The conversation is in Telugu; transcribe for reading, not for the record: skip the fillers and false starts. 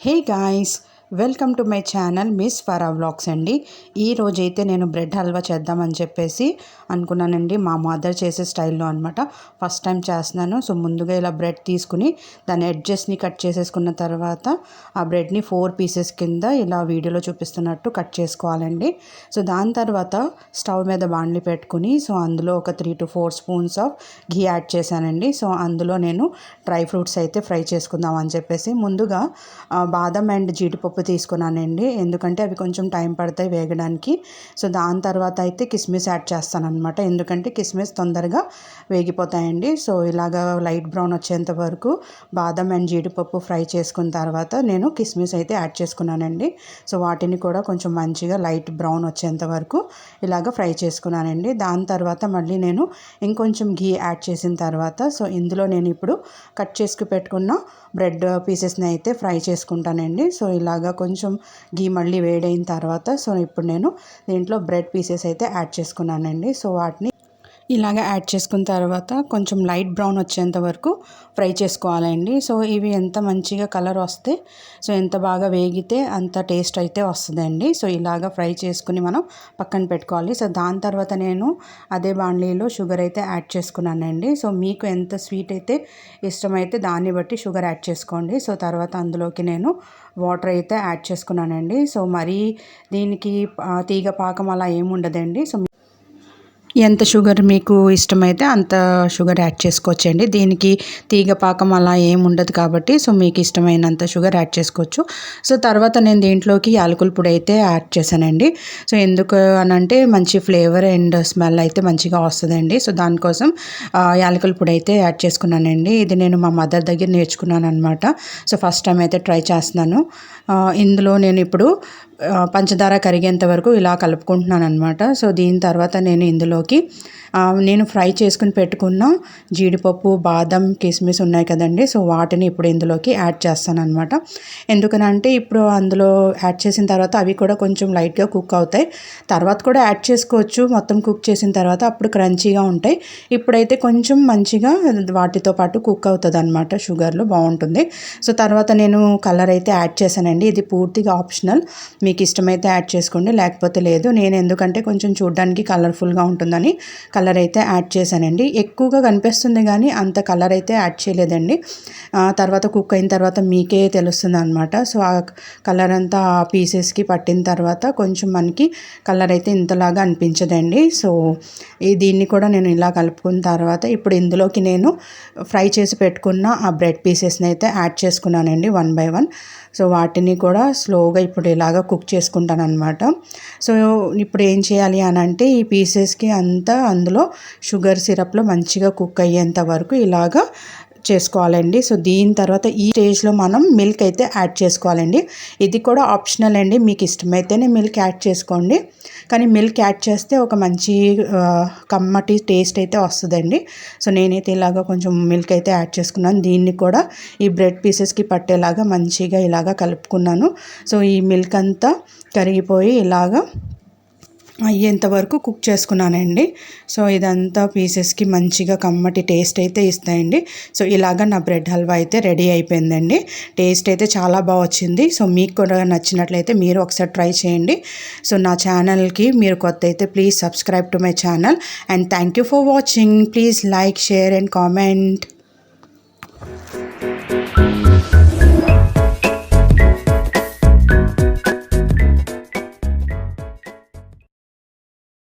Hey guys, welcome to my channel miss Farah vlogs అండి. ఈ రోజైతే నేను బ్రెడ్ హల్వా చేద్దామని చెప్పేసి అనుకున్నానండి. మా మదర్ చేసే స్టైల్లో అనమాట. ఫస్ట్ టైం చేస్తున్నాను. సో ముందుగా ఇలా బ్రెడ్ తీసుకుని దాని ఎడ్జెస్ని కట్ చేసేసుకున్న తర్వాత ఆ బ్రెడ్ని 4 పీసెస్ కింద ఇలా వీడియోలో చూపిస్తున్నట్టు కట్ చేసుకోవాలండి. సో దాని తర్వాత స్టవ్ మీద బాండ్లీ పెట్టుకుని సో అందులో ఒక 3 to 4 spoons of ghee add చేశానండి. సో అందులో నేను డ్రై ఫ్రూట్స్ అయితే ఫ్రై చేసుకుందాం అని చెప్పేసి ముందుగా బాదం అండ్ జీడిపప్పు తీసుకున్నానండి. ఎందుకంటే అవి కొంచెం టైం పడతాయి వేగడానికి. సో దాని తర్వాత అయితే కిస్మిస్ యాడ్ చేస్తాను అనమాట. ఎందుకంటే కిస్మిస్ తొందరగా వేగిపోతాయండి. సో ఇలాగా లైట్ బ్రౌన్ వచ్చేంత వరకు బాదం అండ్ జీడిపప్పు ఫ్రై చేసుకున్న తర్వాత నేను కిస్మిస్ అయితే యాడ్ చేసుకున్నానండి. సో వాటిని కూడా కొంచెం మంచిగా లైట్ బ్రౌన్ వచ్చేంత వరకు ఇలాగ ఫ్రై చేసుకున్నానండి. దాని తర్వాత మళ్ళీ నేను ఇంకొంచెం ఘీ యాడ్ చేసిన తర్వాత సో ఇందులో నేను ఇప్పుడు కట్ చేసుకు పెట్టుకున్న బ్రెడ్ పీసెస్ని అయితే ఫ్రై చేసుకుంటానండి. సో ఇలాగా కొంచెం ఘీ మళ్ళీ వేడైన తర్వాత సో ఇప్పుడు నేను దీంట్లో బ్రెడ్ పీసెస్ అయితే యాడ్ చేసుకున్నానండి. సో వాటిని ఇలాగ యాడ్ చేసుకున్న తర్వాత కొంచెం లైట్ బ్రౌన్ వచ్చేంత వరకు ఫ్రై చేసుకోవాలండి. సో ఇవి ఎంత మంచిగా కలర్ వస్తే సో ఎంత బాగా వేగితే అంత టేస్ట్ అయితే వస్తుందండి. సో ఇలాగ ఫ్రై చేసుకుని మనం పక్కన పెట్టుకోవాలి. సో దాని తర్వాత నేను అదే బాండ్లీలో షుగర్ అయితే యాడ్ చేసుకున్నానండి. సో మీకు ఎంత స్వీట్ అయితే ఇష్టమైతే దాన్ని బట్టి షుగర్ యాడ్ చేసుకోండి. సో తర్వాత అందులోకి నేను వాటర్ అయితే యాడ్ చేసుకున్నానండి. సో మరీ దీనికి తీగ పాకం అలా ఏముండదండి. సో ఎంత షుగర్ మీకు ఇష్టమైతే అంత షుగర్ యాడ్ చేసుకోవచ్చండి. దీనికి తీగ పాకం అలా ఏమి ఉండదు కాబట్టి సో మీకు ఇష్టమైనంత షుగర్ యాడ్ చేసుకోవచ్చు. సో తర్వాత నేను దీంట్లోకి యాలకుల పొడి అయితే యాడ్ చేశానండి. సో ఎందుకు అనంటే మంచి ఫ్లేవర్ అండ్ స్మెల్ అయితే మంచిగా వస్తుందండి. సో దానికోసం యాలకుల పొడి అయితే యాడ్ చేసుకున్నానండి. ఇది నేను మా మదర్ దగ్గర నేర్చుకున్నాను అనమాట. సో ఫస్ట్ టైం అయితే ట్రై చేస్తున్నాను. ఇందులో నేను ఇప్పుడు పంచదార కరిగేంత వరకు ఇలా కలుపుకుంటున్నాను అనమాట. సో దీని తర్వాత నేను ఇందులోకి నేను ఫ్రై చేసుకుని పెట్టుకున్న జీడిపప్పు బాదం కిస్మిస్ ఉన్నాయి కదండి. సో వాటిని ఇప్పుడు ఇందులోకి యాడ్ చేస్తాను అనమాట. ఎందుకనంటే ఇప్పుడు అందులో యాడ్ చేసిన తర్వాత అవి కూడా కొంచెం లైట్గా కుక్ అవుతాయి. తర్వాత కూడా యాడ్ చేసుకోవచ్చు మొత్తం కుక్ చేసిన తర్వాత, అప్పుడు క్రంచీగా ఉంటాయి. ఇప్పుడైతే కొంచెం మంచిగా వాటితో పాటు కుక్ అవుతుంది అనమాట. షుగర్లో బాగుంటుంది. సో తర్వాత నేను కలర్ అయితే యాడ్ చేశానండి. ఇది పూర్తిగా ఆప్షనల్, మీకు ఇష్టమైతే యాడ్ చేసుకోండి లేకపోతే లేదు. నేను ఎందుకంటే కొంచెం చూడడానికి కలర్ఫుల్గా ఉంటుందని కలర్ అయితే యాడ్ చేశానండి. ఎక్కువగా కనిపిస్తుంది కానీ అంత కలర్ అయితే యాడ్ చేయలేదండి. తర్వాత కుక్ అయిన తర్వాత మీకే తెలుస్తుంది అనమాట. సో ఆ కలర్ అంతా ఆ పీసెస్కి పట్టిన తర్వాత కొంచెం మనకి కలర్ అయితే ఇంతలాగా అనిపించదండి. సో దీన్ని కూడా నేను ఇలా కలుపుకున్న తర్వాత ఇప్పుడు ఇందులోకి నేను ఫ్రై చేసి పెట్టుకున్న ఆ బ్రెడ్ పీసెస్ని అయితే యాడ్ చేసుకున్నానండి 1 by 1. సో వాటిని కూడా స్లోగా ఇప్పుడు ఇలాగ కుక్ చేసుకుంటాను అనమాట. సో ఇప్పుడు ఏం చేయాలి అని అంటే ఈ పీసెస్కి అంతా అందులో షుగర్ సిరప్లో మంచిగా కుక్ అయ్యేంత వరకు ఇలాగా చేసుకోవాలండి. సో దీని తర్వాత ఈ స్టేజ్లో మనం మిల్క్ అయితే యాడ్ చేసుకోవాలండి. ఇది కూడా ఆప్షనల్ అండి, మీకు ఇష్టమైతేనే మిల్క్ యాడ్ చేసుకోండి. కానీ మిల్క్ యాడ్ చేస్తే ఒక మంచి కమ్మటి టేస్ట్ అయితే వస్తుందండి. సో నేనైతే ఇలాగ కొంచెం మిల్క్ అయితే యాడ్ చేసుకున్నాను. దీన్ని కూడా ఈ బ్రెడ్ పీసెస్కి పట్టేలాగా మంచిగా ఇలాగ కలుపుకున్నాను. సో ఈ మిల్క్ అంతా కరిగిపోయి ఇలాగా అయ్యేంత వరకు కుక్ చేసుకున్నానండి. సో ఇదంతా పీసెస్కి మంచిగా కమ్మటి టేస్ట్ అయితే ఇస్తాయండి. సో ఇలాగ నా బ్రెడ్ హల్వా అయితే రెడీ అయిపోయిందండి. టేస్ట్ అయితే చాలా బాగా వచ్చింది. సో మీకు కూడా నచ్చినట్లయితే మీరు ఒకసారి ట్రై చేయండి. సో నా ఛానల్కి మీరు కొత్త అయితే please subscribe to my channel and thank you for watching. Please like, share and comment.